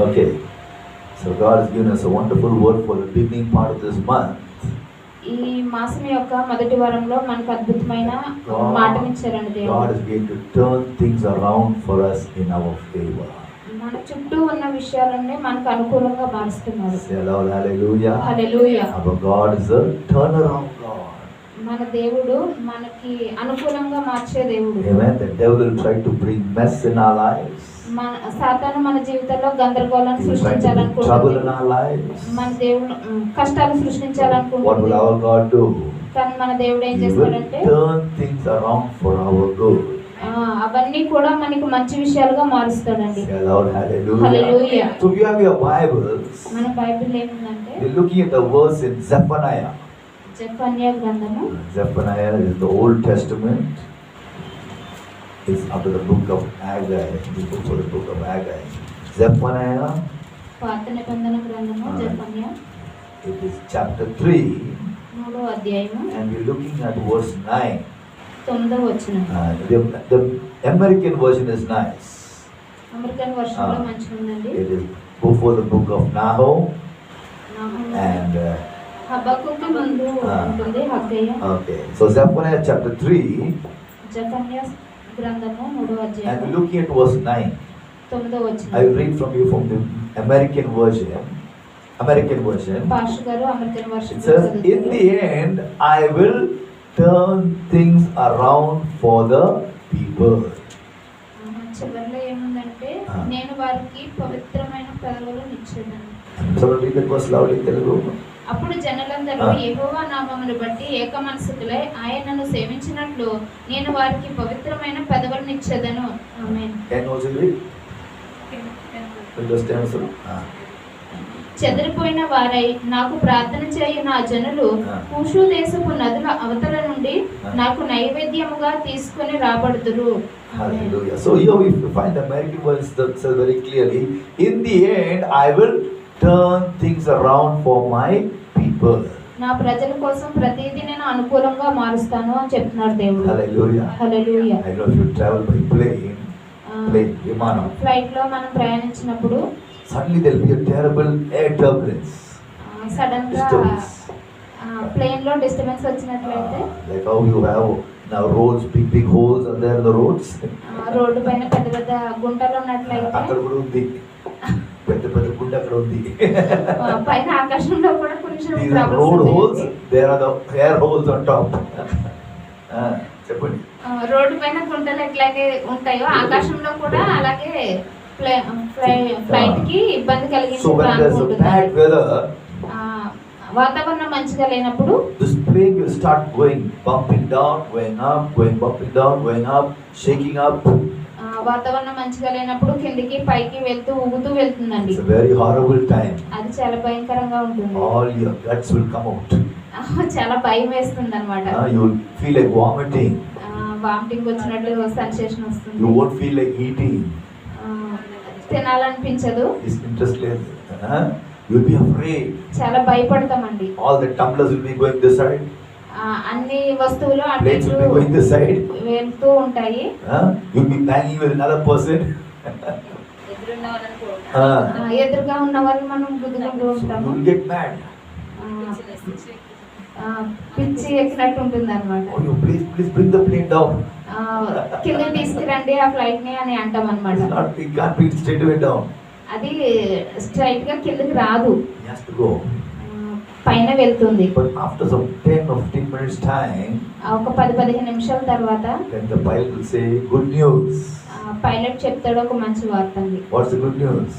Okay. So God has given us a wonderful word for the beginning part of this month. ఈ మాసం యొక్క మొదటి వారంలో మనకు అద్భుతమైన మాటనిచ్చారండి దేవుడు. God is going to turn things around for us in our favor. మన చుట్టూ ఉన్న విషయాలన్నీ మనకు అనుకూలంగా మారుస్తున్నారు. Say aloud, hallelujah. Hallelujah. Our God is a turnaround God. మన దేవుడు మనకి అనుకూలంగా మార్చే దేవుడు. Amen. The devil will try to bring mess in our lives. సాతాను మన జీవితంలో గందరగోళాన్ని trouble in సృష్టించాలనుకుంటున్నాడు. our lives. మన దేవుడు కష్టాలు What will సృష్టించాలనుకుంటున్నాడు. our God do? కానీ మన దేవుడు ఏం He will చేస్తాడంటే turn things around for our good. అవన్నీ కూడా మనకి మంచి విషయాలుగా మారుస్తాడండి. Say aloud, hallelujah. Hallelujah. So if you have your Bibles, మన బైబిల్ ఏముందంటే we're looking at the verse in Zephaniah. జెఫన్యా గ్రంథము. Zephaniah is the Old Testament. It's after the book of Haggai. Before the book of Haggai. Zephaniah. పాత నిబంధన గ్రంథము జెఫన్యా. It is chapter 3. 3వ అధ్యాయము. And we're looking at verse 9. 9వ వచనం. The American version is nice. American version లో మంచిగా ఉందండి. It is before the book of Nahum. And హబక్కుకు ముందు ఉంటుంది హగ్గయ. okay. So Zephaniah chapter 3. జెఫన్యా గ్రంథము 3వ అధ్యాయం. And we're looking at verse 9. 9వ వచనం. I will read from you from the American version. Pastor గారు American version. It says, in the end, I will turn things around for the people. చివరిలో ఏముందంటే నేను వారికి పవిత్రమైన పెదవులు ఇచ్చేదను. Someone read that verse loudly, Telugu. అప్పుడు జనులందరూ యెహోవా నామమును బట్టి ఏక మనసుకులై ఆయనను సేవించినట్లు నేను వారికి పవిత్రమైన పెదవులను ఇచ్చేదను. ఆమేన్. చెదిరిపోయిన వారై నాకు ప్రార్థన చేయు నా జనులు కూషు దేశపు నదుల అవతల నుండి నాకు నైవేద్యముగా తీసుకొని రాబడుదురు. Hallelujah. So here we find the American verse that says very clearly, in the end I will turn things around for my people. నా ప్రజల కోసం ప్రతిదీ నేను అనుకూలంగా మారుస్తాను అని చెప్తున్నాడు దేవుడు. Hallelujah. Hallelujah. I know if you travel by plane, విమానం, ఫ్లైట్ లో మనం ప్రయాణించినప్పుడు suddenly there will be a terrible air turbulence. Sudden గా ప్లేన్ లో డిస్టర్బెన్స్ వచ్చినట్లయితే like how you have now roads, big holes are there in the roads. Road పైన పెద్ద పెద్ద గుంటలు ఉన్నట్లయితే అక్కడ కూడా ఉంది పెద్ద గుంట అక్కడ ఉంది. పైన ఆకాశంలో కూడా కొంచెం road holes, there are the air holes on top. చెప్పండి. రోడ్డు పైన గుంటలు ఎట్లాగే ఉంటాయో ఆకాశంలో కూడా అలాగే ఫ్లైట్ కి ఇబ్బంది కలిగించే వాతావరణం మంచిగా లేనప్పుడు this plane will start going bumping down, going up, bumping down, going up, shaking up. వాతావరణం మంచిగా లేనప్పుడు కిందికి పైకి వెళ్తూ ఊగుతూ వెళ్తుందండి. It's a very horrible time. అది చాలా భయంకరంగా ఉంటుంది. All your guts will come out. చాలా భయం వేస్తుంది అన్నమాట. You will feel like vomiting. Vomiting వచ్చినట్లు సెన్సేషన్ వస్తుంది. You won't feel like eating. తినాలనిపించదు. It's interest లేదు. You'll be afraid. చాలా భయపడతామండి. All the tumblers will be going this side. అన్ని వస్తువులు అటు ఇటు వెళ్తూ ఉంటాయి. You'll be banging with another person. ఎదురుగా ఉన్న వాళ్ళని మనం గుద్దుకుంటూ ఉంటాము. You'll get mad. పిచ్చి ఎక్కినట్టు ఉంటుంది అన్నమాట. Please bring the plane down. కిందకి తీసుకురండి ఆ ఫ్లైట్ ని అని అంటాం అన్నమాట. It can't be straight away down. అది స్ట్రైట్ గా కిందకి రాదు. It has to go. పైన వెళ్తుంది. But after some 10 or 15 minutes time, ఒక 10-15 నిమిషాల తర్వాత then the pilot will say good news. Pilot చెప్తాడు ఒక మంచి వార్త అండి. What's the good news?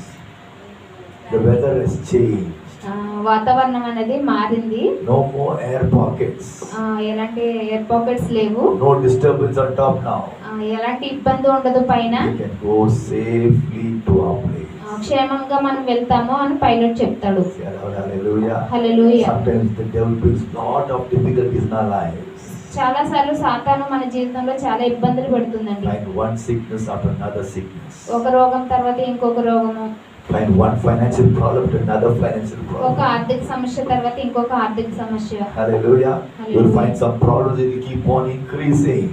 The weather has changed. వాతావరణం అనేది మారింది. No more air pockets. ఎలాంటి ఎయిర్ పాకెట్స్ లేవు. No disturbance on top now. ఎలాంటి ఇబ్బంది ఉండదు పైన. We can go safely to our place. క్షేమంగా మనం వెళ్తాము అని పైలట్ చెప్తాడు. Hallelujah. Hallelujah. Sometimes the devil brings lot of difficulties in our lives. చాలా సార్లు సాతాను మన జీవితంలో చాలా ఇబ్బందులు పెడుతుందండి. Find one sickness after another sickness. ఒక రోగం తర్వాత ఇంకొక రోగము. Find one financial problem to another financial problem. ఒక ఆర్థిక సమస్య తర్వాత ఇంకొక ఆర్థిక సమస్య. Hallelujah. You'll find some problems that will keep on increasing.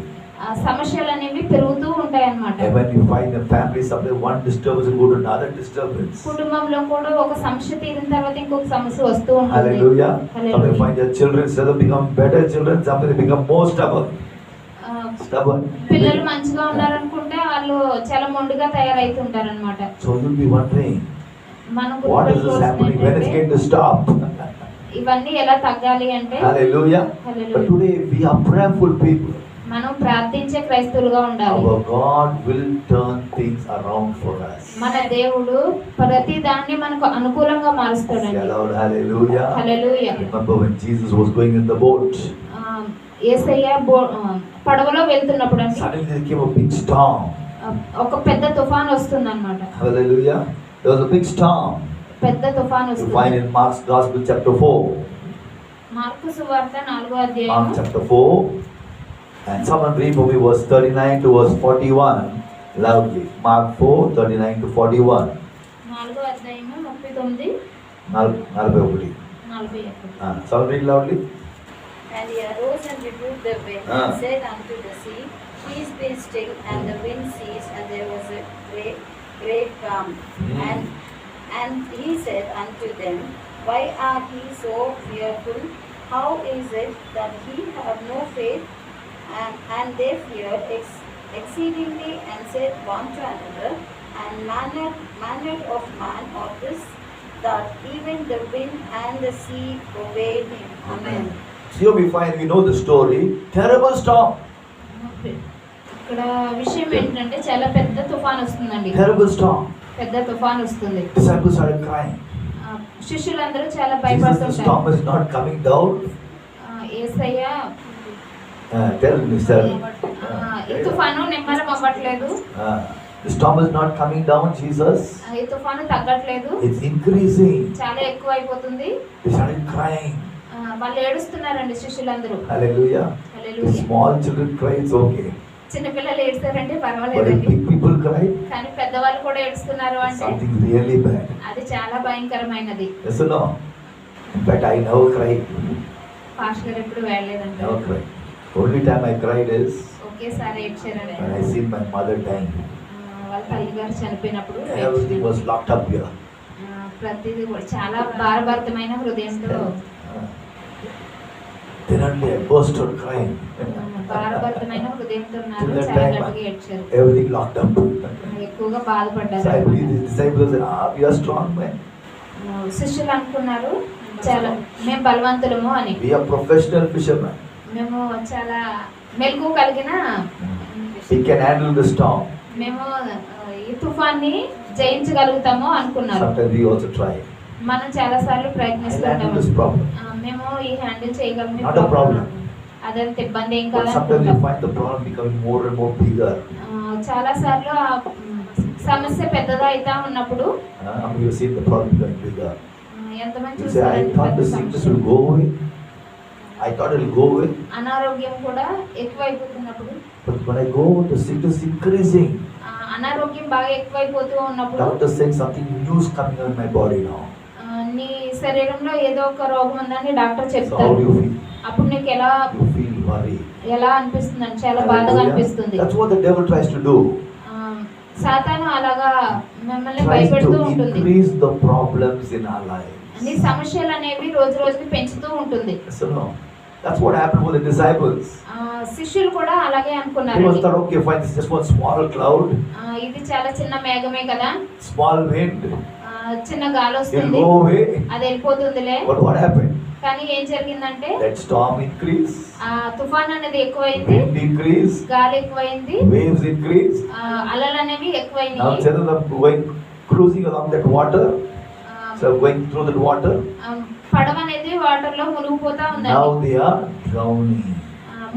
సమస్యలు అనేవి పెరుగుతూ ఉంటాయి అన్నమాట. And when you find a family, sometimes one disturbance will go to another disturbance. కుటుంబంలో కూడా ఒక సమస్య తీరిన తర్వాత ఇంకొక సమస్య వస్తూ ఉంటుంది. Hallelujah. Hallelujah. Sometimes you find your children instead of become better children, sometimes they become more stubborn. Stubborn. పిల్లలు మంచిగా ఉన్నారనుకుంటే వాళ్ళు చాలా మొండిగా తయారైతుంటారు అన్నమాట. So you'll be wondering, మనం what is this happening? When it's going to stop? ఇవన్నీ ఎలా తగ్గాలి అంటే Hallelujah. Hallelujah. But today we are prayerful people. మనం ప్రార్థించే క్రైస్తవులుగా ఉండాలి. Our God will turn things around for us. మన దేవుడు ప్రతి దాన్ని మనకు అనుకూలంగా మారుస్తాడండి. Say aloud, hallelujah. Hallelujah. Remember when Jesus was going in the boat, యేసయ్య పడవలో వెళ్తున్నప్పుడు అండి suddenly there came a big storm. ఒక పెద్ద తుఫాన్ వస్తుందన్నమాట. Hallelujah. There was a big storm. పెద్ద తుఫాన్ You వస్తుంది. find in Mark's Gospel chapter 4. Mark సువార్త 4వ Mark అధ్యాయం chapter 4. And someone read for me verse 39 to verse 41 loudly. Mark 4, 39 to 41. 4వ అధ్యాయము 39 41. 41. Someone read loudly. And he arose and rebuked the wind, and said unto the sea, Peace be still. And the wind ceased, and there was a great calm. And he said unto them, Why are ye so fearful? How is it that ye have no faith? And they feared exceedingly, and said one to another, And manner of man of this, that even the wind and the sea obey him. Amen. Here we find, we know the story, terrible storm. ఇక్కడ విషయం ఏంటంటే చాలా పెద్ద తుఫాన్ వస్తుందండి. Terrible storm. పెద్ద తుఫాన్ వస్తుంది. Disciples started crying. శిష్యులందరూ చాలా Jesus, the భయపడుతుంటారు. storm is not coming down. Yesayya Tell me, sir. ఈ తుఫాను నిమ్మలం అవ్వట్లేదు. The storm is not coming down, Jesus. ఈ తుఫాను తగ్గట్లేదు. It's increasing. చాలా ఎక్కువ అయిపోతుంది. They started crying. వాళ్ళు ఏడుస్తున్నారండి శిష్యులందరూ. Hallelujah. The hallelujah. small children cry, it's okay. చిన్న పిల్లలు ఏడుస్తారంటే But if పర్వాలేదండి. big people cry, కానీ పెద్దవాళ్ళు కూడా ఏడుస్తున్నారు అంటే something really bad. అది చాలా భయంకరమైనది. Yes or no? In fact, I never cried. Pastor గారు ఎప్పుడు వెళ్ళలేదంట. Never cried. Only time I cried is ఒకేసారి ఏడ్చారండి. when I seen my mother dying. వాళ్ళ తల్లిగారు చనిపోయినప్పుడు Everything was locked up here. ప్రతిదీ కూడా చాలా భారభరితమైన హృదయంతో Then only I burst out crying. భారభరితమైన హృదయంతో ఉన్నారు. Till that చాలా time, గట్టిగా ఏడ్చారు. everything locked up. ఎక్కువగా So I బాధపడ్డారు. believe the disciples said, we are strong men. శిష్యులు అనుకున్నారు చాలా మేము బలవంతులము అని. We are professional fishermen. మేము చాలా మెలకు కలిగిన We can handle the storm. మేము ఈ తుఫాన్ని జయించగలుగుతాము అనుకున్నారు. Sometimes we also try. మనం చాలా సార్లు I handle ప్రయత్నిస్తుంటాము. this problem. మేము ఈ హ్యాండిల్ చేయగలం. Not a problem. అదంత ఇబ్బంది ఏం But కాదు sometimes we అనుకుంటాం. find the problem becoming more and more bigger. చాలా సార్లు ఆ సమస్య పెద్దదా అవుతా ఉన్నప్పుడు You see the problem becoming bigger. ఎంతమంది You say, I చూస్తారండి thought the పెద్ద sickness సమస్య. will go away. I thought it will go away. అనారోగ్యం కూడా ఎక్కువైపోతున్నప్పుడు But when I go, the sickness increasing. అనారోగ్యం బాగా ఎక్కువైపోతూ ఉన్నప్పుడు Doctor saying something new is coming on my body now. నీ శరీరంలో ఏదో ఒక రోగం ఉందని డాక్టర్ So how చెప్తారు. do you feel? అప్పుడు నీకు ఎలా You feel worried. ఎలా అనిపిస్తుందని చాలా బాధగా Hallelujah. అనిపిస్తుంది. That's what the devil tries to do. సాతాను అలాగా మిమ్మల్ని Tries భయపెడుతూ to ఉంటుంది. increase the problems in our lives. నీ సమస్యలు అనేవి రోజు రోజుకి పెంచుతూ ఉంటుంది. So no. That's what happened with the disciples. శిష్యులు కూడా అలాగే They అనుకున్నారు. was thought, okay, fine, this is just one small cloud, ఇది చాలా చిన్న మేఘమే కదా, small wind, చిన్న గాలి it'll వస్తుంది, go away. అది వెళ్ళిపోతుందిలే. But what happened? కానీ ఏం జరిగిందంటే That storm increased, తుఫాన్ అనేది ఎక్కువైంది, wind increased, గాలి ఎక్కువైంది, waves increased. అలలు అనేవి Now ఎక్కువైనాయి. instead of them going cruising along that water, so going through that water, పడవ అనేది వాటర్ లో మునిగిపోతా now ఉందండి. they are drowning.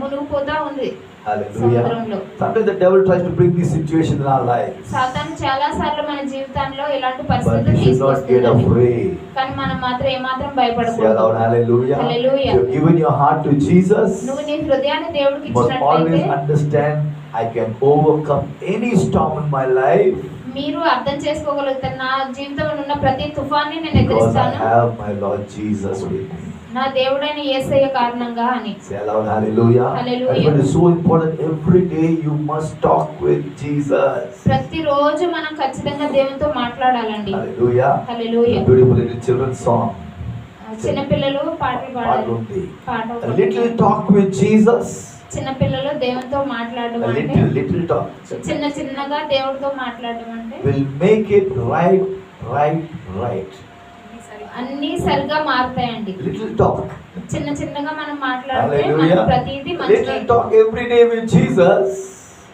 మునిగిపోతా ఉంది Hallelujah. సముద్రంలో. Sometimes the devil tries to bring these situations in our lives. సాతాను చాలా సార్లు మన జీవితంలో ఇలాంటి But పరిస్థితులు we should not get తీసుకొస్తుంది. afraid. కానీ మనం మాత్రం ఏమాత్రం Say భయపడకూడదు. aloud, hallelujah. Hallelujah. If you've given your heart to Jesus, నువ్వు నీ హృదయాన్ని దేవుడికి you must always ఇచ్చినట్లయితే understand I can overcome any storm in my life మీరు అర్థం చేసుకోగలుగుతారు, నా జీవితంలో ఉన్న ప్రతి తుఫాన్ని నేను because I ఎదురిస్తాను, have my Lord Jesus with me. నా దేవుడైన యేసయ్య కారణంగా అని. Say aloud, hallelujah. Hallelujah. That's why it's so important. Every day you must talk with Jesus. ప్రతిరోజు మనం ఖచ్చితంగా దేవునితో మాట్లాడాలండి. Hallelujah. హల్లెలూయా. Beautiful little children's song. చిన్న పిల్లలు పాటలు పాడాలి. A little talk with Jesus. చిన్న పిల్లలు దేవునితో మాట్లాడడం A అంటే little talk చిన్నగా దేవుడితో మాట్లాడడం అంటే will make it right. అన్ని సరిగా మారుతాయండి. Little talk. చిన్నగా మనం మాట్లాడితే Hallelujah. మన ప్రతిదీ Little మంచిగా. talk every day with Jesus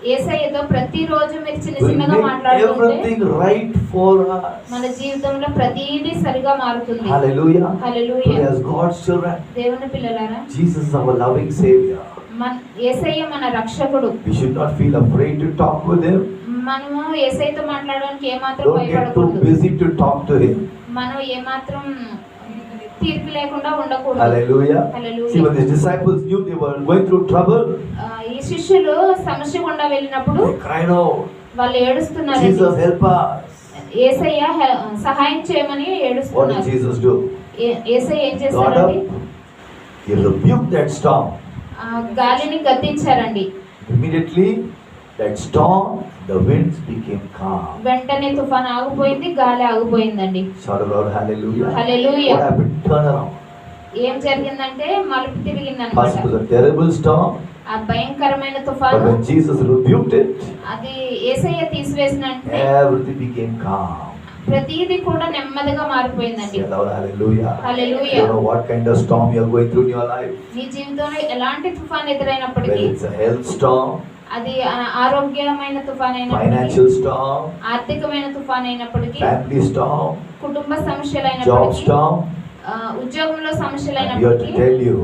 యేసయ్యతో ప్రతిరోజు మీరు will చిన్నగా make మాట్లాడుతుంటే everything right for us. మన జీవితంలో ప్రతిదీ సరిగా మారుతుంది. Hallelujah. హల్లెలూయా. As God's children, దేవుని పిల్లలారా, Jesus is our loving Savior. యేసయ్య మన రక్షకుడు. We should not feel afraid to talk with Him. మనము యేసయ్యతో మాట్లాడడానికి ఏమాత్రం Don't get too భయపడకూడదు. busy to talk to Him. మనం ఏమాత్రం తీర్పు లేకుండా ఉండకూడదు. Hallelujah. Hallelujah. See, when the disciples knew they were going through trouble, ఈ శిష్యులు సమస్య గుండా వెళ్ళినప్పుడు they cried out, వాళ్ళు ఏడుస్తున్నారు. Jesus, help us. యేసయ్య సహాయం చేయమని What did ఏడుస్తున్నారు. Jesus do? యేసయ్య ఏం Got చేశారండి? up, He rebuked that storm. గాలిని గద్దించారండి. Immediately, that storm, the winds became calm. వెంటనే తుఫాన్ ఆగిపోయింది, గాలి ఆగిపోయిందండి. Shout aloud, hallelujah. Hallelujah. What happened? Turn around. ఏం జరిగిందంటే మలుపు First తిరిగిందన్నమాట. was a terrible storm, ఆ భయంకరమైన but తుఫాను when Jesus rebuked it, అది యేసయ్య తీసివేసిన వెంటనే everything became calm. ప్రతిదీ కూడా నెమ్మదిగా మారిపోయిందండి. Say aloud, hallelujah. Hallelujah. You know what kind of storm you are going through in your life? నీ జీవితంలో ఎలాంటి తుఫాన్ ఎదురైనప్పటికీ, Whether it's a health storm, అది ఆరోగ్యమైన తుఫాన్ అయినప్పటికీ, financial storm, ఆర్థికమైన తుఫాన్ అయినప్పటికీ, family storm, కుటుంబ job సమస్యలైనప్పటికీ, storm, ఉద్యోగంలో I'm here to సమస్యలైనప్పటికీ tell you,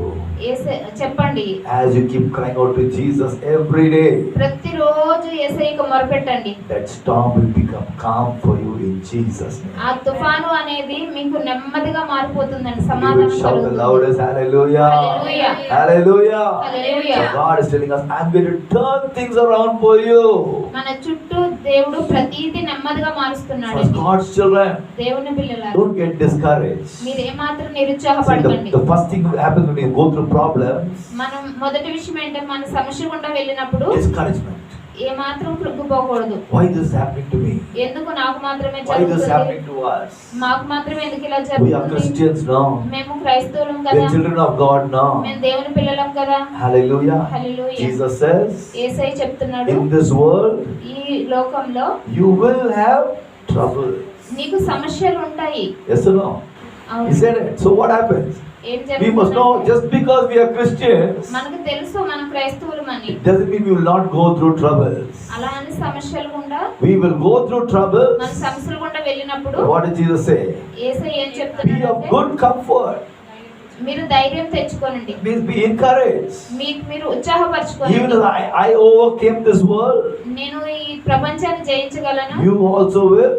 చెప్పండి. as you keep crying out to Jesus every day, ప్రతిరోజు యేసయ్యకు మొరపెట్టండి. that storm will become calm for you in Jesus' name. ఆ తుఫాను అనేది మీకు నెమ్మదిగా మారిపోతుందండి. You will సమాధానం shout the కలుగుతుంది. loudest, hallelujah. Hallelujah. Hallelujah. Hallelujah. So God is telling us, I'm going to turn things around for you. మన చుట్టూ దేవుడు ప్రతిదీ నెమ్మదిగా మారుస్తున్నాడు. As God's children, దేవుని పిల్లలారా, don't get discouraged. మీరు ఏమాత్రం See, నిరుత్సాహపడకండి. the first thing that happens when you go through problems, మనం మొదటి విషయం ఏంటంటే మన సమస్య గుండా వెళ్ళినప్పుడు discouragement. ఏమాత్రం కృంగిపోకూడదు. Why this is happening to me? ఎందుకు నాకు మాత్రమే Why this is జరుగుతుంది, happening to us? మాకు మాత్రమే ఎందుకు ఇలా We are జరుగుతుంది, Christians now. మేము క్రైస్తవులం We కదా, are children of God now. మేము దేవుని పిల్లలం కదా. Hallelujah. హల్లెలూయా. Jesus says, యేసయ్య చెప్తున్నాడు, in this world, ఈ లోకంలో you will have trouble. నీకు సమస్యలు ఉంటాయి. Yes or no? He అవును. said it. So what happens? ఏం We must know, జరుగుతుంది? just because we are Christians, మనకు తెలుసు మనం క్రైస్తవులమని. it doesn't mean we will not go through troubles. అలా అని సమస్యలు గుండా We will go through మన troubles. సమస్యలు గుండా వెళ్ళినప్పుడు What did Jesus say? యేసయ్య ఏం Be చెప్తున్నాడు of అంటే, good comfort. మీరు ధైర్యం తెచ్చుకోనండి, Means be encouraged. మీకు మీరు Even ఉత్సాహపరచుకోనండి. as I overcame this world, నేను ఈ ప్రపంచాన్ని జయించగలను, you also will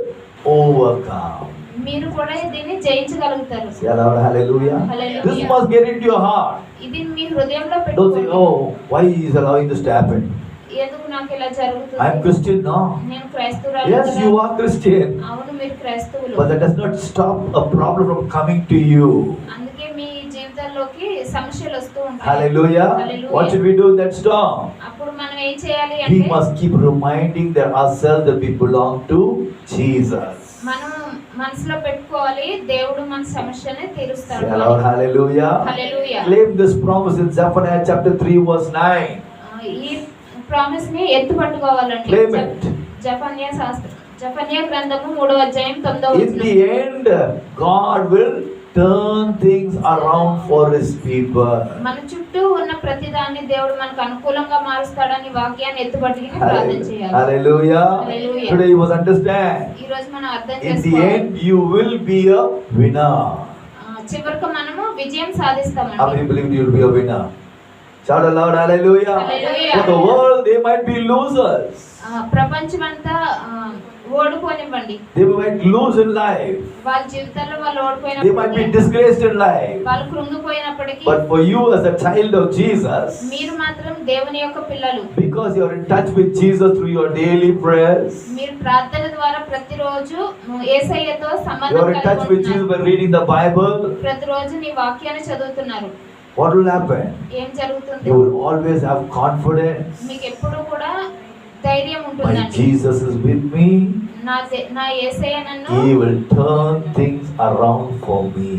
overcome. మీరు కూడా దీన్ని జయించగలుగుతారు. Say aloud, hallelujah. Hallelujah. This must get into your heart. ఇది మీ హృదయంలో Don't పెట్టుకోండి. think, oh, why he is allowing this to happen? ఎందుకు నాకు ఇలా I am జరుగుతుంది, Christian now. నేను క్రైస్తవురాలు Yes, కదా. you are Christian. అవును, మీరు క్రైస్తవులు. But that does not stop a problem from coming to you. అందుకే మీ జీవితాల్లోకి సమస్యలు వస్తూ ఉంటాయి. Hallelujah. Hallelujah. What should we do in that storm? అప్పుడు మనం ఏం చేయాలి We అంటే, must keep reminding that ourselves that we belong to Jesus. మనం మనసులో పెట్టుకోవాలి, దేవుడు మన సమస్యని Say తీరుస్తాడు. aloud, hallelujah. Hallelujah. Claim this promise in Zephaniah chapter 3 verse 9. ఈ ప్రామిస్ ని ఎత్తు పట్టుకోవాలండి. Claim it. జఫన్యా గ్రంథము 3వ అధ్యాయం 9వ In the end, God will turn things around for His people. మన చుట్టూ ఉన్న ప్రతిదాన్ని దేవుడు మనకు అనుకూలంగా మారుస్తాడని వాక్యాన్ని ఎత్తుపట్టుకుని ప్రార్థన చేయాలి. Hallelujah. Hallelujah. Today you must understand. ఈ రోజు మనం అర్థం In the చేసుకోవాలి, end, you will be a winner. చివరికి మనము విజయం How సాధిస్తామండి. many believe you will be a winner? Shout aloud, hallelujah. Hallelujah. For the world, they might be losers. ప్రపంచమంతా ఓడిపోనివ్వండి. They might lose in life. వాళ్ళ జీవితాల్లో వాళ్ళు They might be ఓడిపోయినప్పటికీ, disgraced in life. వాళ్ళు కృంగిపోయినప్పటికీ, But for you as a child of Jesus, మీరు మాత్రం దేవుని యొక్క పిల్లలు. because you are in touch with Jesus through your daily prayers, మీరు ప్రార్థన ద్వారా ప్రతిరోజు యేసయ్యతో you సంబంధం are in touch with Jesus కలిగి by reading the Bible, ప్రతిరోజు నీ వాక్యాన్ని చదువుతున్నారు. what will happen? ఏం జరుగుతుంది? You will always have confidence. మీకు ఎప్పుడు కూడా ధైర్యం My ఉంటుందండి. Jesus is with me. నా యేసయ్య నన్ను He will turn things around for me.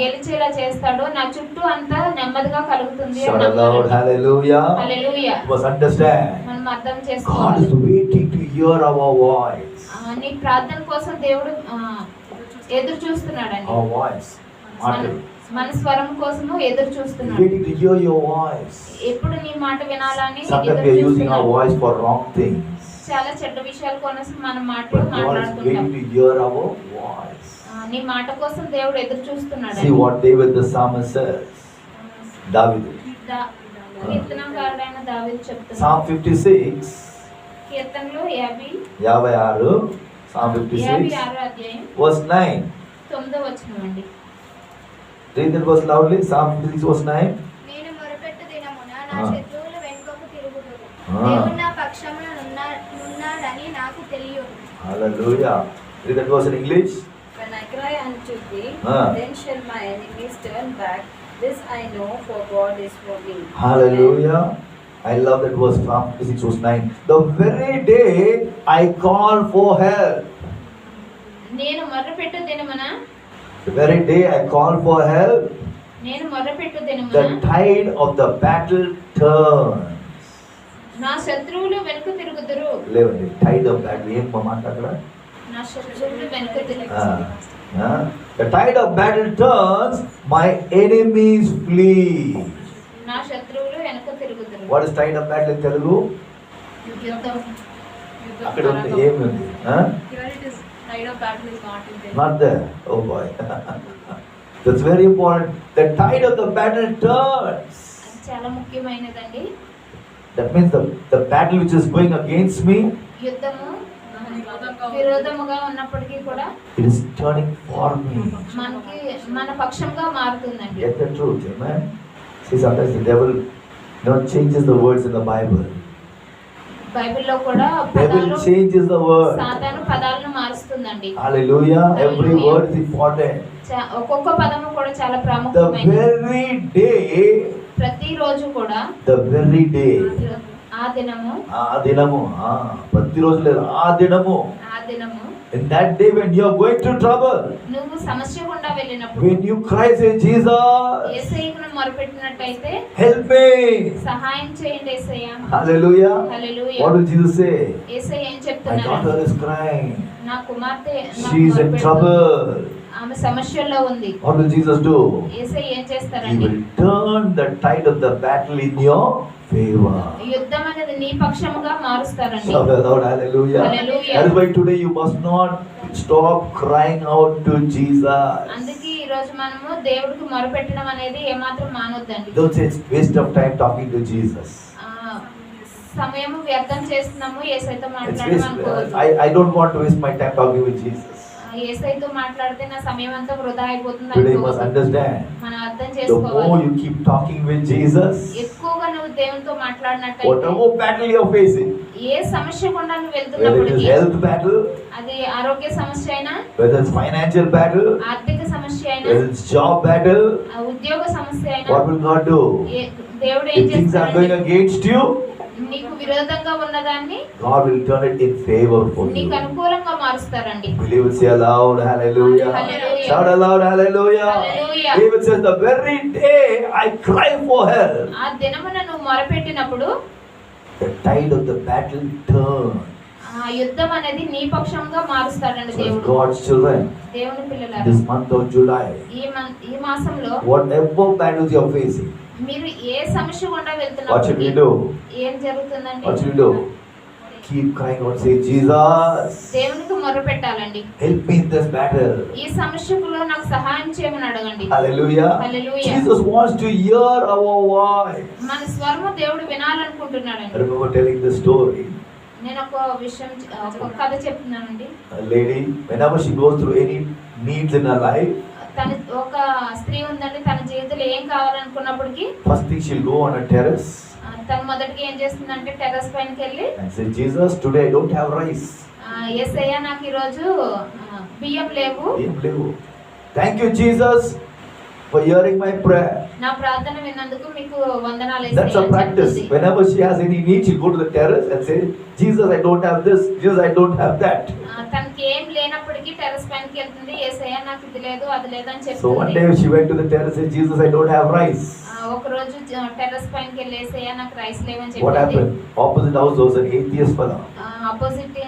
గెలిచేలా చేస్తాడు. నా చుట్టూ అంతా నెమ్మదిగా కలుగుతుంది. Shout aloud, hallelujah. Hallelujah. You must understand. మనం అర్థం God చేసుకోవాలి. is waiting to hear our voice. నీ ప్రార్థన కోసం దేవుడు ఎదురు చూస్తున్నాడండి. Our voice. మన స్వరం కోసము ఎదురు He's చూస్తున్నాడు. waiting to hear your voice. ఎప్పుడు నీ మాట వినాలని Sometimes ఎదురు we are using our చూస్తున్నాడు. voice for wrong things. చాలా చెడ్డ విషయాల కోసం మనం మాటలు But God is మాట్లాడుతుంటాం. waiting to hear our voice. నీ మాట కోసం దేవుడు ఎదురు చూస్తున్నాడు. See what David the psalmist says. David. కీర్తనకారుడైన దావీదు చెప్తున్నాడు. Psalm 56. కీర్తనలు 56. Psalm 56. 56 అధ్యాయం Verse 9. 9వ వచనం అండి. Read that verse loudly. Psalm 56 verse 9. నేను మొరపెట్టు దినమున నా ఆ. శత్రువులు వెనుకకు తిరుగుదురు. ఆ. దేవుడు నా పక్షమున నున్నాడని నాకు తెలియదు. Hallelujah. Read that verse in English. When I cry unto thee, Ah. then shall my enemies turn back. This I know, for God is for me. Hallelujah. I love that verse, Psalm 56 verse 9. The very day I call for help. నేను మొర్రపెట్టు దినమున The very day I call for help, నేను మొర్రపెట్టు the దినమున tide of the battle turns. నా శత్రువులు వెనుక తిరుగుదురు. లేవండి, tide of battle ఏం మాట అక్కడ? నా శత్రువులు వెనుక తిరుగుదురు. The tide of battle turns, my enemies flee. నా శత్రువులు వెనుక తిరుగుదురు. What is tide of battle in Telugu? యుద్ధం. అక్కడ ఉంది, ఏమి ఉంది? Here it is, tide of battle is not in there. Not there. Oh boy. That's very important. The tide of the battle turns. అది చాలా ముఖ్యమైనదండి. That means the battle which is going against me, యుద్ధము విరోధముగా ఉన్నప్పటికీ కూడా it is turning for me. మనకి మన పక్షంగా మారుతుందండి. Get the truth, amen. See, sometimes the devil changes the words in the Bible. బైబిల్లో కూడా Devil పదాలు changes the word. సాతాను పదాలను మారుస్తుందండి. Hallelujah. Every Hallelujah. word is important. ఒక్కొక్క పదము కూడా చాలా The ప్రాముఖ్యమైనది. very day, ప్రతిరోజు కూడా the very day. ఆ దినము ఆ దినము, ప్రతిరోజు లేదు, ఆ దినము. ఆ దినము In that day when you are going through trouble, నువ్వు సమస్య గుండా వెళ్ళినప్పుడు when you cry, say, Jesus, యేసయ్యను మొరపెట్టినట్టయితే help me. సహాయం చేయండి యేసయ్య. Hallelujah. Hallelujah. What will Jesus say? యేసయ్య ఏం My చెప్తున్నారు? daughter is crying. నా కుమార్తె నాకు She is in మొరపెడుతుంది. trouble. ఆమె సమస్యల్లో ఉంది. What will Jesus do? యేసయ్య ఏం He చేస్తారండి? will turn the tide of the battle in your favor. యుద్ధం అనేది నీ పక్షముగా మారుస్తారండి. Shout aloud, hallelujah. Hallelujah. That is why today you must not stop crying out to Jesus. అందుకే ఈ రోజు మనము దేవుడికి మొరపెట్టడం అనేది ఏమాత్రం మానొద్దండి. Don't say it's waste of time talking to Jesus. సమయం వ్యర్థం చేస్తున్నాము యేసయ్యతో It's మాట్లాడడం waste. అనుకోవద్దు. I don't want to waste my time talking with Jesus. యేసయ్యతో మాట్లాడితే నా సమయం అంతా వృధా అయిపోతుంది Today you must అనుకోవద్దు. understand. మనం అర్థం The more చేసుకోవాలి. you keep talking with Jesus, ఎక్కువగా నువ్వు దేవునితో మాట్లాడినట్టయితే whatever battle you are facing, ఏ సమస్య గుండా నువ్వు whether it is వెళ్తున్నప్పటికీ, health battle, అది ఆరోగ్య సమస్య అయినా, whether it's financial battle, ఆర్థిక సమస్య అయినా, whether it's job battle, ఆ ఉద్యోగ సమస్య అయినా, what will God do? దేవుడు ఏం If things are going చేస్తాడంటే against you, నీకు విరోధంగా ఉన్నదాన్ని God will turn it in favor for you. నీకు అనుకూలంగా మారుస్తారండి. Believe it, say aloud, hallelujah. Hallelujah. Shout aloud, hallelujah. Hallelujah. David says, the very day I cry for help, ఆ దినమున నువ్వు మొరపెట్టినప్పుడు the tide of the battle turns. ఆ యుద్ధం అనేది నీ పక్షంగా మారుస్తాడండి So as దేవుడు. God's children, దేవుని పిల్లలారా, this month of July, ఈ మాసంలో whatever battles you are facing, మీరు ఏ సమస్య గుండా what should we వెళ్తున్నప్పుడు do? ఏం జరుగుతుందండి? What should we do? Keep crying out, say, Jesus, దేవునికి మొరపెట్టాలండి. help me in this battle. ఈ సమస్యలో నాకు సహాయం చేయమని అడగండి. Hallelujah. Hallelujah. Jesus wants to hear our voice. మన స్వరము దేవుడు వినాలనుకుంటున్నాడండి. I remember telling the story. నేను ఒక విషయం ఒక కథ చెప్తున్నానండి. A lady, whenever she goes through any needs in her life, తన ఒక స్త్రీ ఉందండి, తన జీవితంలో ఏం కావాలనుకున్నప్పటికీ first thing she'll go on a terrace తను మొదటిగా ఏం చేస్తుందంటే టెర్రస్ పైనకి వెళ్ళి and say, Jesus, today I don't have rice. యేసయ్య నాకు ఈరోజు బియ్యం లేవు. Thank you, Jesus, for hearing my prayer. నా ప్రార్థన విన్నందుకు మీకు వందనాలు That's a practice. Whenever she has any need, she'll go to the terrace and say, Jesus, I don't have this. Jesus, I don't have that. తనకి ఏం లేనప్పటికీ terrace పైనకి వెళ్తుంది, యేసయ్య నాకు ఇది లేదు అది లేదు అని So one day చెప్తుంది. she went to the terrace and said, Jesus, I don't have rice. ఒక రోజు టెర్రస్ పైనకి వెళ్ళి యేసయ్య నాకు రైస్ లేవని What చెప్పింది. happened? Opposite house was an atheist fellow. Opposite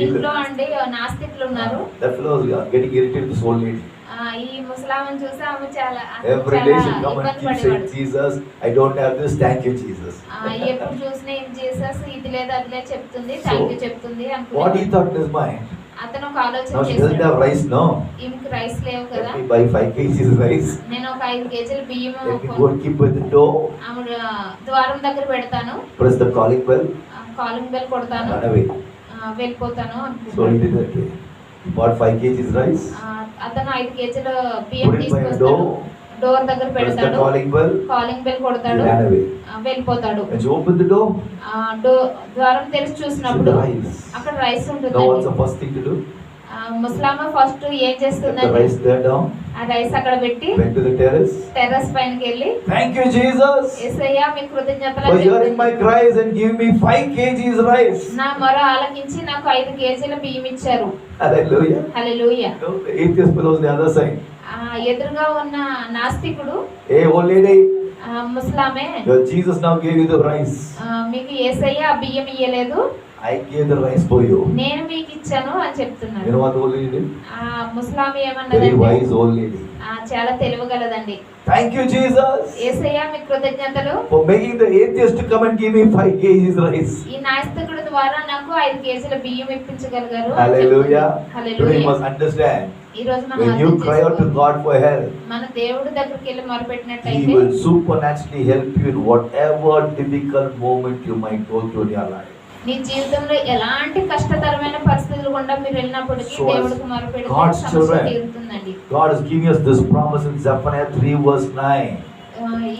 ఇంట్లో అండి నాస్తికులు ఉన్నారు. That fellow was getting irritated with this old lady. ఈ ముసలామని చూసి ఆమె చాలా Every day she come and ఇబ్బంది keep saying, పడేవాడు. Jesus, I don't have this. Thank you, Jesus. ఎప్పుడు చూసినా ఏం జీసస్ ఇది లేదు అది లేదు చెప్తుంది, థ్యాంక్ యూ చెప్తుంది What he అనుకున్నాడు. thought in his mind? అతను ఒక ఆలోచన Now she doesn't చేశాడు, have rice, no. ఈమెకి రైస్ లేవు కదా, Let me buy 5 kgs rice. నేను ఒక 5 కేజీల బియ్యం Let me go and keep at the door. ఆమె ద్వారం దగ్గర పెడతాను, Press the calling bell. Calling bell కొడతాను, Run away. వెళ్ళిపోతాను So he అనుకున్నాడు. did that way. He bought 5 kgs rice. అతను 5 కేజీల బియ్యం Put it by the తీసుకొస్తాడు, door. డోర్ దగ్గర Press the పెడతాడు, calling bell. Calling bell He కొడతాడు, ran away. వెళ్ళిపోతాడు. When she opened the door, ద్వారం తెరిచి చూసినప్పుడు the rice. అక్కడ రైస్ Now what's ఉంటుంది. the first thing to do? ముస్లామ ఫస్ట్ ఏం Set the చేస్తుందండి, rice there down. ఆ రైస్ అక్కడ పెట్టి Went to the terrace. Terrace పైనకి వెళ్ళి Thank you, Jesus, యేసయ్య మీ కృతజ్ఞతలు for అని hearing చెప్పింది. my cries and giving me 5 kgs rice. నా మొర ఆలకించి నాకు 5 కేజీల బియ్యం ఇచ్చారు. Hallelujah. Hallelujah. No, the atheist fellow was the other side. ఎదురుగా ఉన్న నాస్తికుడు, Hey, old lady, ముస్లామే, your Jesus now gave you the rice. మీకు యేసయ్య ఆ బియ్యం ఇయ్యలేదు, I gave the rice for you. నేను మీకు ఇచ్చాను అని You చెప్తున్నాడు. know what the old lady did? ముస్లామి Very ఏమన్నదంటే, wise old lady. చాలా తెలివిగలదండి. Thank you, Jesus, యేసయ్య మీ కృతజ్ఞతలు, for making the atheist to come and give me 5 kgs rice. ఈ నాస్తికుడి ద్వారా నాకు 5 కేజీల బియ్యం ఇప్పించగలిగారు. Hallelujah. Today you hallelujah. must understand. ఈ రోజు మనం When you అర్థం cry out to చేసుకోవాలి. God for help, మన దేవుడి దగ్గరికి వెళ్ళి He మొరపెట్టినట్లయితే will supernaturally help you in whatever difficult moment you might go through in your life. నీ జీవితంలో ఎలాంటి కష్టతరమైన పరిస్థితులు గుండా మీరు వెళ్ళినప్పటికీ So, దేవుడికి మొరపెడితే God's సమస్య children, తీరుతుందండి. God is giving us this promise in Zephaniah 3 verse 9.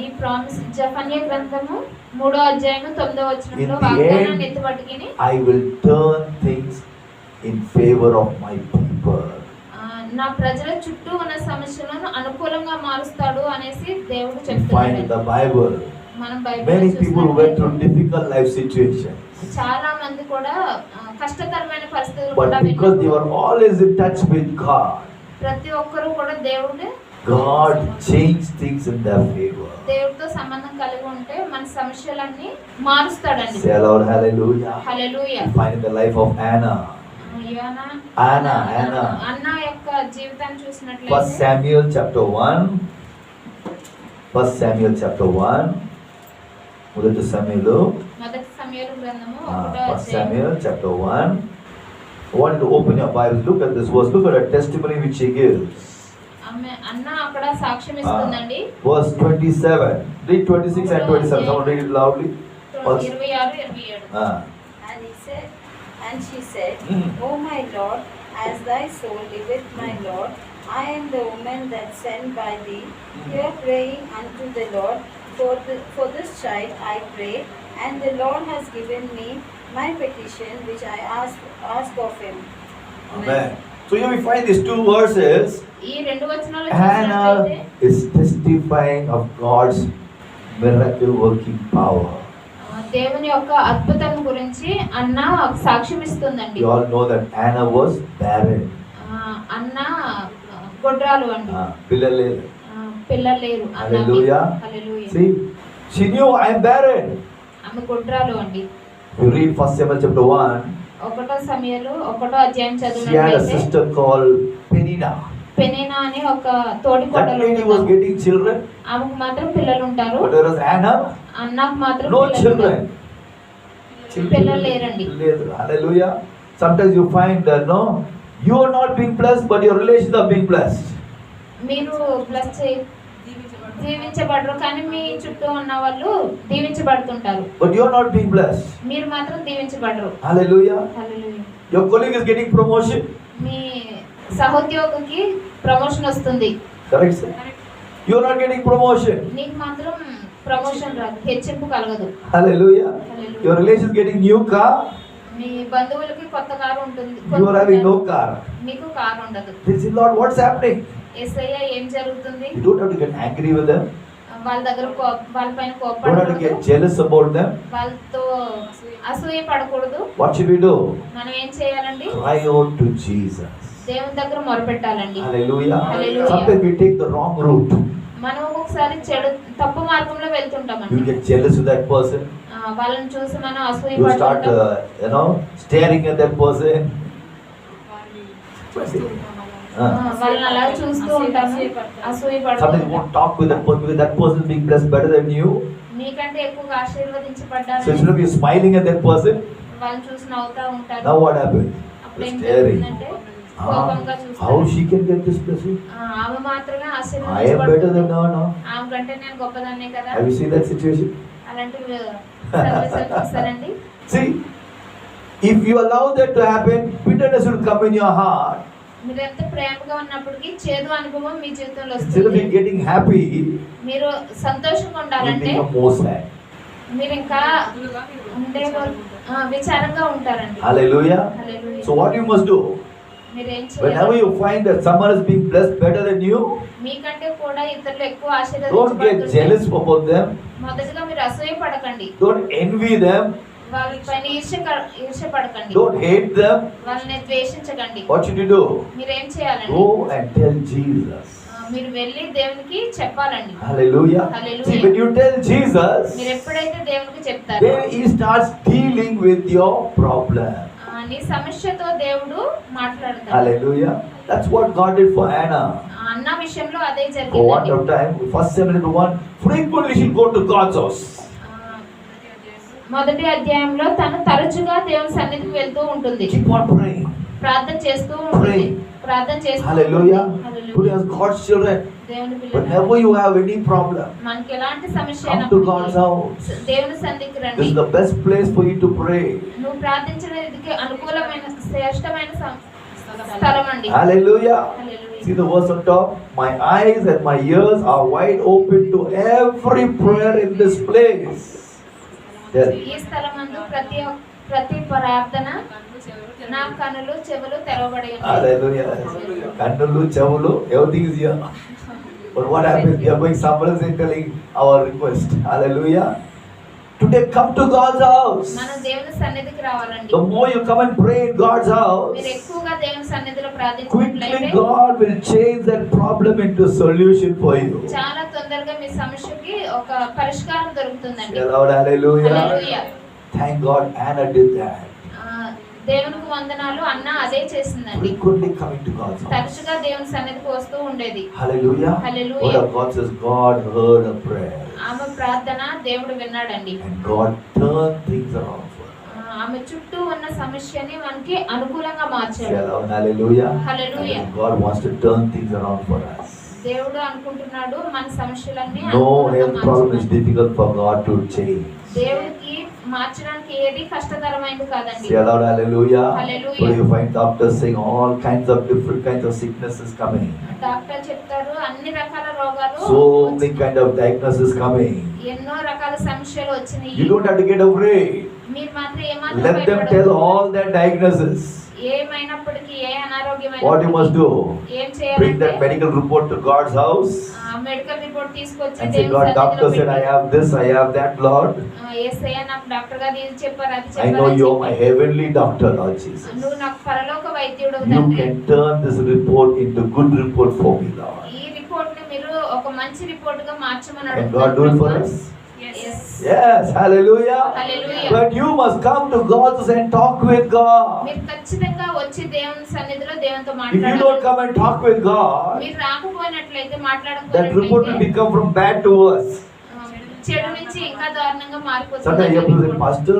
ఈ ప్రామిస్ జెఫన్యా గ్రంథము 3వ అధ్యాయము 9వ వచనంలో In the వాగ్దానాన్ని end, ఎత్తుపట్టుకుని I will turn things in favor of my people. నా ప్రజల చుట్టూ ఉన్న సమస్యలను అనుకూలంగా మారుస్తాడు అనేసి దేవుడు We find in చెప్తున్నాడు. the Bible, మనం many బైబిల్లో people went through చూసినట్లయితే difficult life situations. చాలా మంది కూడా కష్టతరమైన పరిస్థితులు But కూడా because they were వెళ్ళినప్పుడు always in touch with God, ప్రతి ఒక్కరూ కూడా దేవుడు God changed things in their favor. దేవుడితో సంబంధం కలిగి ఉంటే మన సమస్యలన్నీ మారుస్తాడండి. Say aloud, hallelujah. Hallelujah. We find in the life of Anna. Anna. అన్న యొక్క జీవితాన్ని 1 చూసినట్లయితే Samuel chapter 1. 1 Samuel chapter 1. మొదటి సమయంలో మొదటి సమూయేలు గ్రంథము 1 1వ అధ్యాయం. Samuel chapter 1. I want you to open your Bibles. Look at this verse. Look at a testimony which he gives. అన్న అక్కడ సాక్ష్యం ఇస్తుందండి. Verse 27. Read 26 and 27. Someone read it loudly. 26 27. And he said, and she said, Mm. O my Lord, as thy soul liveth, my Lord, I am the woman that sent by thee, here praying unto the Lord for this child I pray, and the Lord has given me my petition which I ask of him. Amen. So here we find these two verses. ఈ రెండు వచనాలు Hannah చూసినట్లయితే is testifying of God's miracle working power. దేవుని యొక్క అద్భుతం గురించి అన్న సాక్ష్యం ఇస్తుందండి. You all know that Anna was barren. అన్న గొడ్రాలు అండి, పిల్లలు లేరు. పిల్లలు లేరు. Hallelujah. Hallelujah. See, she knew I am barren. ఆమె గొడ్రాలు అండి. You read 1 Samuel chapter 1. 1వ సమూయేలు 1వ అధ్యాయం She had a చదివినట్లయితే sister called Penina. పెనినా అనే ఒక తోడి That కోడలు lady was ఉంటుంది. getting children, ఆమెకు మాత్రం పిల్లలు ఉంటారు, but there was Anna, అన్నకు మాత్రం no పిల్లలు children. ఉంటారు. పిల్లలు లేరండి. Hallelujah. Sometimes you find that no, you are not being blessed, but your relations are being blessed. మీరు ప్లస్ దీవించబడరు, కానీ మీ చుట్టూ ఉన్న వాళ్ళు దీవించబడుతుంటారు. But you are not being blessed. మీరు మాత్రం దీవించబడరు. Hallelujah. హల్లెలూయా. Your colleague is getting promotion. మీ సహోద్యోగికి ప్రమోషన్ వస్తుంది. Correct, sir? You are not getting promotion. నీకు మాత్రం ప్రమోషన్ రాదు, హెచ్చింపు కలగదు. Hallelujah. Hallelujah. Your relation is getting new car. మీ బంధువులకి కొత్త కారు ఉంటుంది, You are having no car. మీకు కారు ఉండదు. This is Lord, what's happening? యేసయ్య ఏం జరుగుతుంది? You don't have to get angry with them. వాళ్ళ దగ్గర వాళ్ళపైన You don't have to కోపపడకూడదు, get jealous about them. వాళ్ళతో అసూయ పడకూడదు. What should we do? మనం ఏం చేయాలండి? Cry out to Jesus. దేవుని దగ్గర మొరపెట్టాలండి. Hallelujah. Hallelujah. Sometimes we take the wrong route. మనం ఒక్కొక్కసారి తప్పు మార్గంలో వెళ్తుంటామండి. You get jealous with that person. వాళ్ళని చూసి మనం అసూయ You start, పడుతుంటాం. staring at that person. వాళ్ళని అలా చూస్తూ ఉంటాము, అసూయ Sometimes you పడుతుంటాం. won't talk with that person because that person is being blessed better than you. మీకంటే ఎక్కువగా So ఆశీర్వదించబడ్డారు, instead of you smiling at that person, వాళ్ళని చూసి నవ్వుతా ఉంటారు. now what happened? అప్పుడు ఏం Staring. జరుగుతుందంటే కోపంగా How చూస్తారు. she can get this blessing? ఆమె మాత్రమే I am better ఆశీర్వదించబడుతుంది. than her now. ఆమె కంటే నేను గొప్పదాన్నే కదా. Have you seen that situation? అలాంటివి సర్వీసులు చూస్తారండి. See, if you allow that to happen, bitterness will come in your heart. మీరు ఎంత ప్రేమగా ఉన్నప్పటికీ చేదు అనుభవం మీ జీవితంలో Instead of వస్తుంది. you getting happy, మీరు సంతోషంగా you ఉండాలంటే become more sad. మీరు ఇంకా విచారంగా ఉంటారండి. Hallelujah. Hallelujah. So what you must do? మీరు ఏం Whenever చేయాలి? you find that someone is being blessed better than you, మీకంటే కూడా ఇతరులు ఎక్కువ don't get ఆశీర్వదించబడుతుంటే jealous about them. మొదటగా మీరు అసూయ పడకండి, Don't envy them. వాళ్ళపైన ఈర్ష్య పడకండి, Don't hate them. వాళ్ళని ద్వేషించకండి. What should you do? మీరేం చేయాలండి? Go and tell Jesus. మీరు వెళ్ళి దేవునికి చెప్పాలండి. Hallelujah. Hallelujah. See, when you tell Jesus, మీరు ఎప్పుడైతే దేవునికి చెప్తారో then He starts dealing with your problem. నీ సమస్యతో దేవుడు మాట్లాడతాడు. Hallelujah. That's what God did for Anna. అన్న విషయంలో అదే For what జరిగింది. time? First Samuel 1. Frequently she'll go to God's house. మొదటి అధ్యాయంలో తను తరచుగా దేవుని సన్నిధికి వెళ్తూ ఉంటుంది, Keep on praying. ప్రార్థన చేస్తూ ఉంటుంది, Pray. ప్రార్థన చేస్తూ Hallelujah. Hallelujah. Put as God's children. దేవుని పిల్లలు, Whenever you have any problem, మనకి ఎలాంటి సమస్య come to God's house. దేవుని సన్నిధికి This రండి. is the best place for you to pray. నువ్వు ప్రార్థించడానికి అనుకూలమైన శ్రేష్టమైన స్థలం అండి. Hallelujah. Hallelujah. See the verse on top? My eyes and my ears are wide open to every prayer in this place. There. ఈ స్థలమందు ప్రతి ప్రార్థన, నా కనులు చెవులు తెరవబడి ఉన్నాయి. Hallelujah. Kannulu, chavulu, everything is here. But what happens? We are going somewhere else and telling our request. Hallelujah. Today come to God's house. మనం దేవుని సన్నిధికి రావాలండి. The more you come and pray in God's house, మీరు ఎక్కువగా దేవుని సన్నిధిలో quickly ప్రార్థించినట్లయితే God will change that problem into solution for you. చాలా తొందరగా మీ సమస్యకి ఒక పరిష్కారం దొరుకుతుందండి. Say aloud, hallelujah. Hallelujah. Thank God Anna did that. దేవునికి వందనాలు, అన్న అదే చేసిందండి. Frequently coming to God's house. తరచుగా దేవుని సన్నిధికి వస్తూ ఉండేది. Hallelujah. Hallelujah. Word of God says God heard a prayer. ఆమె ప్రార్థన దేవుడు విన్నాడండి. And God turned things around for her. ఆమె చుట్టూ ఉన్న సమస్యని మనకి అనుకూలంగా Say మార్చాడు. aloud, hallelujah. Hallelujah. And God wants to turn things around for us. దేవుడు అనుకుంటున్నాడు మన సమస్యలన్నీ No అనుకూలంగా health problem is మార్చాలని. difficult for God to change. దేవుడికి మార్చడానికి ఏది కష్టతరమైనది కాదండి. Say aloud, hallelujah. Hallelujah. Today you find doctors saying all kinds of different kinds of sicknesses coming. Doctor చెప్తారు అన్ని రకాల రోగాలు, So many kind of diagnosis coming. ఎన్నో రకాల సమస్యలు వచ్చినాయి. You don't have to get afraid. మీరు మాత్రం ఏమాత్రం Let them tell all their diagnosis. ఏమైనప్పటికీ ఏ అనారోగ్యమైన What you must do? ఏం Bring చేయాలంటే that medical report to God's house medical report తీసుకొచ్చి and say, God, doctor said I have this, I have that, Lord. యేసయ్య నాకు doctor గారు ఇది చెప్పారు, అది I know చెప్పారు. you are my heavenly doctor, Lord Jesus. నువ్వు నాకు పరలోక వైద్యుడు You తండ్రి. can turn this report into good report for me, Lord. ఈ రిపోర్ట్ ని మీరు ఒక మంచి రిపోర్ట్ గా మార్చమని Can God do it for us? Yes. Yes, hallelujah. Hallelujah. But you must come to God's and talk with God. మీరు ఖచ్చితంగా వచ్చి దేవుని సన్నిధిలో దేవునితో If you don't మాట్లాడాలి. come and talk with God, మీరు రాకపోయినట్లయితే that report will మాట్లాడకపోయినట్లయితే become from bad to worse. చెడు నుంచి ఇంకా దారుణంగా Sometimes you have to say, మారిపోతుంది. Pastor,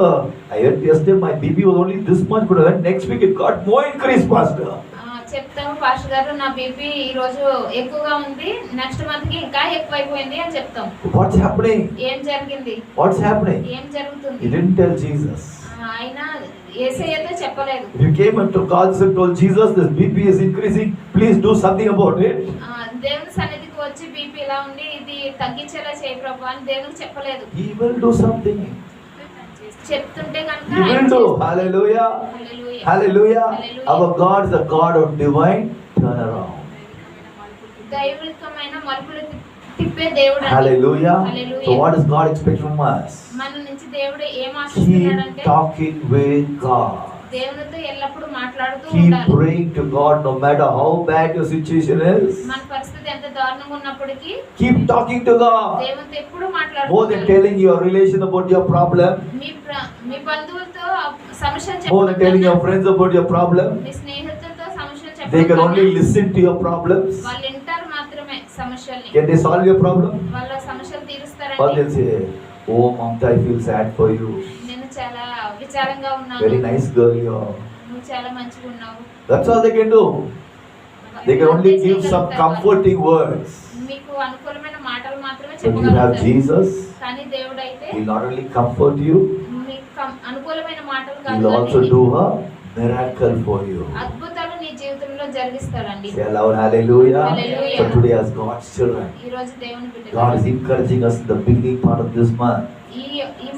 I heard yesterday my BP was only this much, but when next week it got more increase, Pastor. చెప్తాము pastor గారు నా BP ఈ రోజు ఎక్కువగా ఉంది, నెక్స్ట్ మంత్ కి ఇంకా ఎక్కువైపోయింది అని చెప్తాం. What's happening? ఏం జరిగింది, What's happening? ఏం జరుగుతుంది? He didn't tell Jesus. ఆయన యేసయ్యతో చెప్పలేదు. If you came into God and told Jesus, this BP is increasing, please do something about it. దేవుని సన్నిధికి వచ్చి బీపీ ఇలా ఉంది, ఇది తగ్గించేలా చేయి ప్రభు అని దేవునికి చెప్పలేదు. He will do something. చెప్తుంటే కనుక He will do. Hallelujah. Hallelujah. Our God is a God of divine turnaround. దైవికమైన మలుపులు తిప్పే దేవుడు. Hallelujah. So what does God expect from us? మన నుంచి దేవుడు ఏం Keep ఆశిస్తున్నాడంటే talking with God. దేవునితో ఎల్లప్పుడూ మాట్లాడుతూ Keep ఉండాలి. praying to God no matter how bad your situation is. మన పరిస్థితి ఎంత దారుణంగా ఉన్నప్పటికీ Keep talking to God. దేవునితో ఎప్పుడు More than మాట్లాడుతూ telling your relation about your problem. మీ బంధువులతో సమస్యలు More than telling your చెప్పడం, friends about your problem. మీ స్నేహితులతో సమస్యలు They can చెప్పడం only కన్నా listen to your problems. వాళ్ళు వింటారు మాత్రమే సమస్యల్ని. Can they solve your problem? వాళ్ళ సమస్యలు Or తీరుస్తారండి. they'll say, oh Mamta, I feel sad for you. నేను చాలా విచారంగా ఉన్నాను, Very nice girl you are. నువ్వు చాలా మంచిగా ఉన్నావు. That's all they can do. They can only give some comforting words. మీకు అనుకూలమైన మాటలు మాత్రమే When you have చెప్పగలుగుతారు. Jesus, కానీ దేవుడైతే He will not only comfort you, మీకు అనుకూలమైన మాటలు He will also కాదు, do a miracle for you. అద్భుతాలు నీ జీవితంలో జరిగిస్తాడండి. Say aloud, hallelujah. Hallelujah. So today as God's children, ఈ రోజు దేవుని God is బిడ్డలు encouraging us in the beginning part of this month. ఈ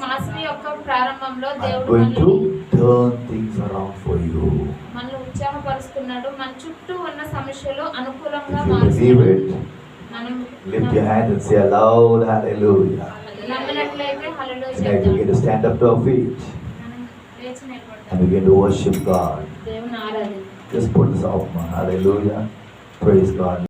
మాసం యొక్క ప్రారంభంలో I'm దేవుడు going to మనల్ని turn things around for you. మనల్ని ఉత్సాహపరుస్తున్నాడు. మన చుట్టూ ఉన్న సమస్యలు అనుకూలంగా If you believe మారుస్తున్నాడు. it, మనం lift your hand and say aloud, hallelujah. నమ్మినట్లయితే hallelujah And I చెప్తాం. begin to stand up to our feet మనం లేచి నిలబడతాం. and begin to worship God. దేవుని ఆరాధిద్దాం. Just put this off, man. Hallelujah. Praise God.